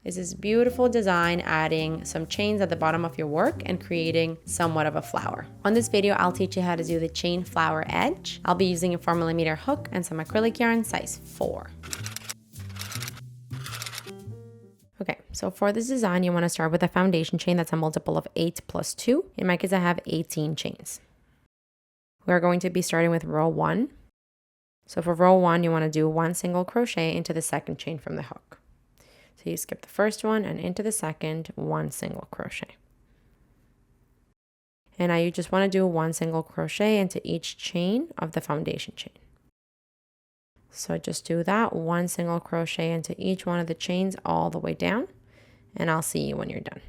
is this beautiful design adding some chains at the bottom of your work and creating somewhat of a flower. On this video, I'll teach you how to do the chain flower edge. I'll be using a 4mm hook and some acrylic yarn size 4. Okay, so for this design, you want to start with a foundation chain that's a multiple of 8 plus 2. In my case, I have 18 chains. We're going to be starting with row 1. So for row 1, you want to do 1 single crochet into the second chain from the hook. So you skip the first one and into the second, 1 single crochet. And now you just want to do 1 single crochet into each chain of the foundation chain. So just do that, 1 single crochet into each one of the chains all the way down, and I'll see you when you're done.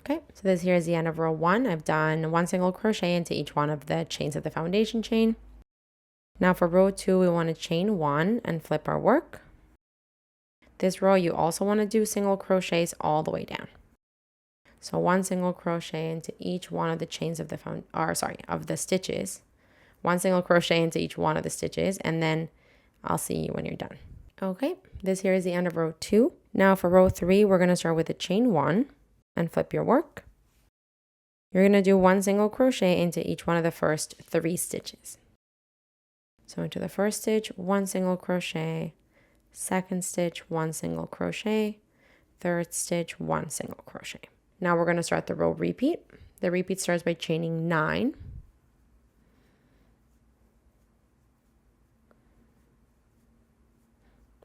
Okay, so this here is the end of row 1. I've done 1 single crochet into each one of the chains of the foundation chain. Now for row 2, we want to chain 1 and flip our work. This row, you also want to do single crochets all the way down. So 1 single crochet into each one of the chains of the stitches. 1 single crochet into each one of the stitches, and then I'll see you when you're done. Okay, this here is the end of row 2. Now for row 3, we're going to start with the chain 1 and flip your work. You're going to do 1 single crochet into each one of the first 3 stitches. So into the first stitch, 1 single crochet, second stitch, 1 single crochet, third stitch, 1 single crochet. Now we're going to start the row repeat. The repeat starts by chaining 9.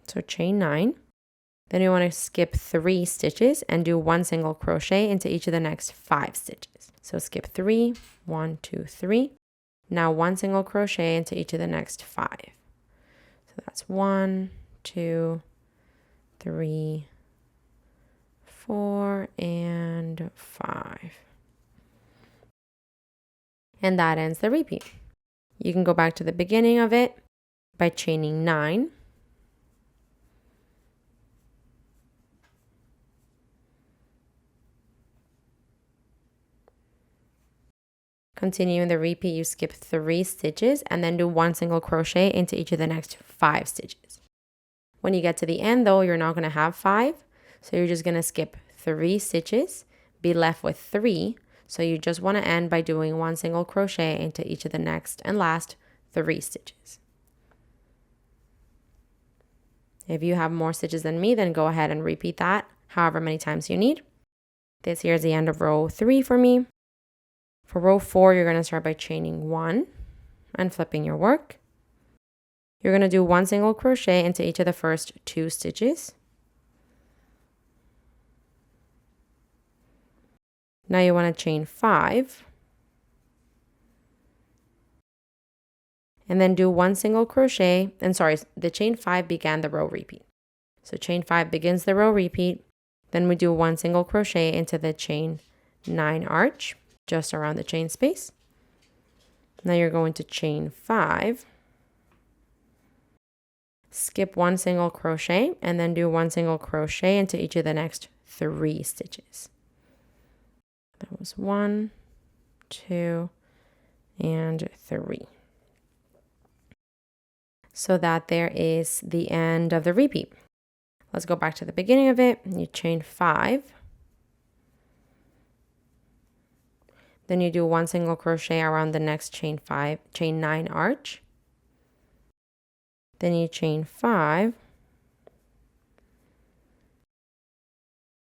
So chain 9. Then you want to skip 3 stitches and do 1 single crochet into each of the next 5 stitches. So skip 3, 1, 2, 3. Now 1 single crochet into each of the next 5. So that's 1, 2, 3, 4, and 5. And that ends the repeat. You can go back to the beginning of it by chaining 9. Continuing the repeat, you skip 3 stitches and then do 1 single crochet into each of the next 5 stitches. When you get to the end though, you're not going to have 5, so you're just going to skip 3 stitches, be left with 3. So you just want to end by doing 1 single crochet into each of the next and last 3 stitches. If you have more stitches than me, then go ahead and repeat that however many times you need. This here is the end of row 3 for me. For row 4, you're going to start by chaining 1 and flipping your work. You're going to do 1 single crochet into each of the first 2 stitches. Now you want to chain 5. And then do 1 single crochet. And sorry, the chain 5 began the row repeat. So chain 5 begins the row repeat. Then we do 1 single crochet into the chain 9 arch, just around the chain space. Now you're going to chain 5, skip 1 single crochet, and then do 1 single crochet into each of the next 3 stitches. That was 1, 2, and 3. So that there is the end of the repeat. Let's go back to the beginning of it. You chain 5. Then you do 1 single crochet around the next chain 9 arch. Then you chain 5.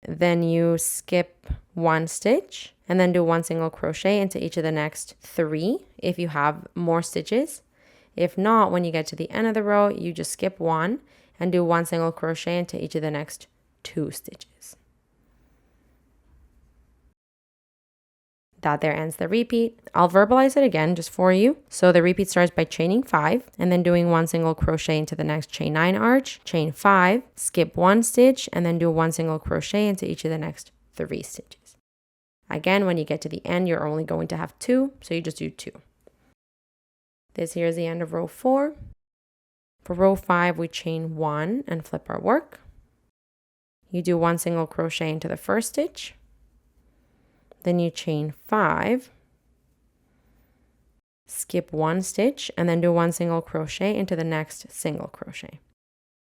Then you skip 1 stitch and then do 1 single crochet into each of the next 3 if you have more stitches. If not, when you get to the end of the row, you just skip 1 and do 1 single crochet into each of the next 2 stitches. That there ends the repeat. I'll verbalize it again just for you. So the repeat starts by chaining 5 and then doing 1 single crochet into the next chain 9 arch, chain 5, skip 1 stitch, and then do 1 single crochet into each of the next 3 stitches. Again, when you get to the end, you're only going to have 2, so you just do 2. This here is the end of row 4. For row 5, we chain 1 and flip our work. You do 1 single crochet into the first stitch. Then you chain 5, skip 1 stitch, and then do 1 single crochet into the next single crochet.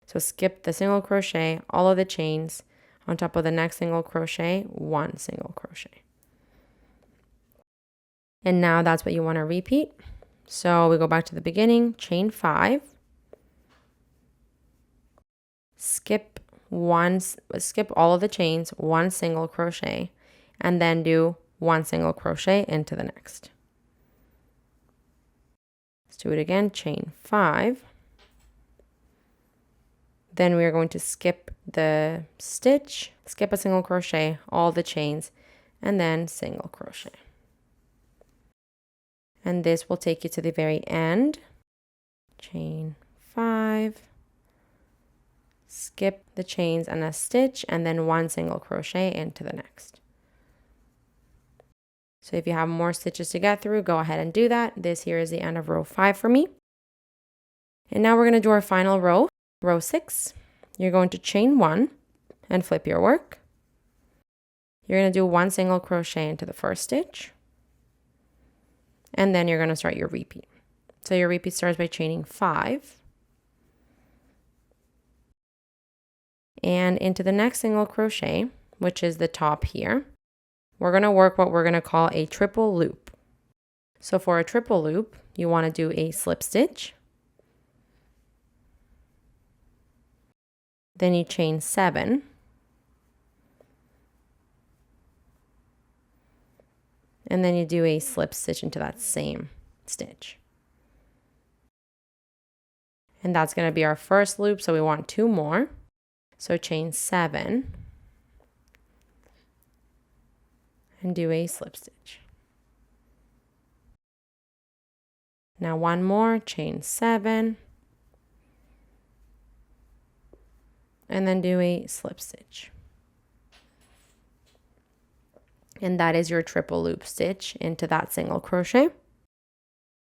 So skip the single crochet, all of the chains on top of the next single crochet, 1 single crochet. And now that's what you want to repeat. So we go back to the beginning, chain 5, skip all of the chains, 1 single crochet, and then do 1 single crochet into the next. Let's do it again, chain 5. Then we are going to skip the stitch, skip a single crochet, all the chains, and then single crochet. And this will take you to the very end. Chain 5, skip the chains and a stitch, and then 1 single crochet into the next. So if you have more stitches to get through, go ahead and do that. This here is the end of row 5 for me. And now we're going to do our final row, row 6. You're going to chain 1 and flip your work. You're going to do 1 single crochet into the first stitch. And then you're going to start your repeat. So your repeat starts by chaining 5. And into the next single crochet, which is the top here, we're going to work what we're going to call a triple loop. So for a triple loop, you want to do a slip stitch. Then you chain 7. And then you do a slip stitch into that same stitch. And that's going to be our first loop, so we want 2 more. So chain 7 and do a slip stitch. Now 1 more, chain 7 and then do a slip stitch. And that is your triple loop stitch into that single crochet.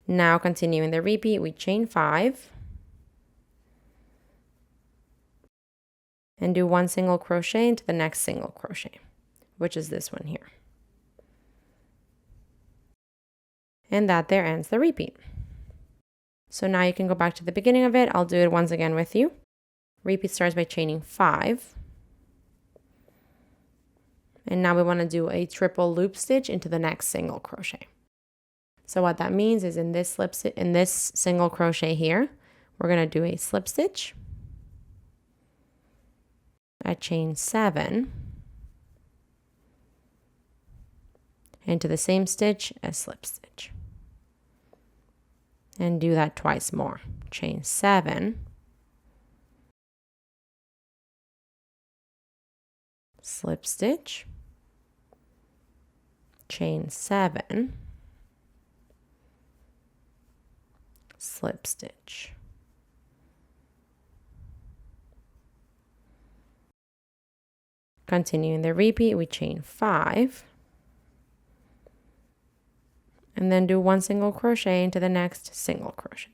Now continuing the repeat, we chain 5 and do 1 single crochet into the next single crochet, which is this one here. And that there ends the repeat. So now you can go back to the beginning of it. I'll do it once again with you. Repeat starts by chaining 5. And now we want to do a triple loop stitch into the next single crochet. So what that means is in this single crochet here, we're going to do a slip stitch, a chain 7, into the same stitch, a slip stitch. And do that twice more. Chain 7, slip stitch, chain 7, slip stitch. Continuing the repeat, we chain 5 and then do 1 single crochet into the next single crochet,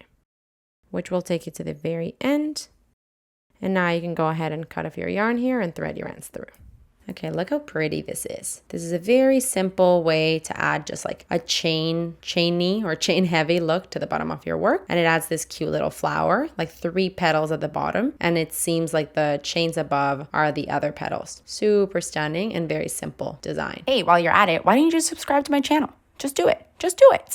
which will take you to the very end. And now you can go ahead and cut off your yarn here and thread your ends through. Okay, look how pretty this is. This is a very simple way to add just like a chainy or chain heavy look to the bottom of your work. And it adds this cute little flower, like 3 petals at the bottom. And it seems like the chains above are the other petals. Super stunning and very simple design. Hey, while you're at it, why don't you just subscribe to my channel? Just do it. Just do it.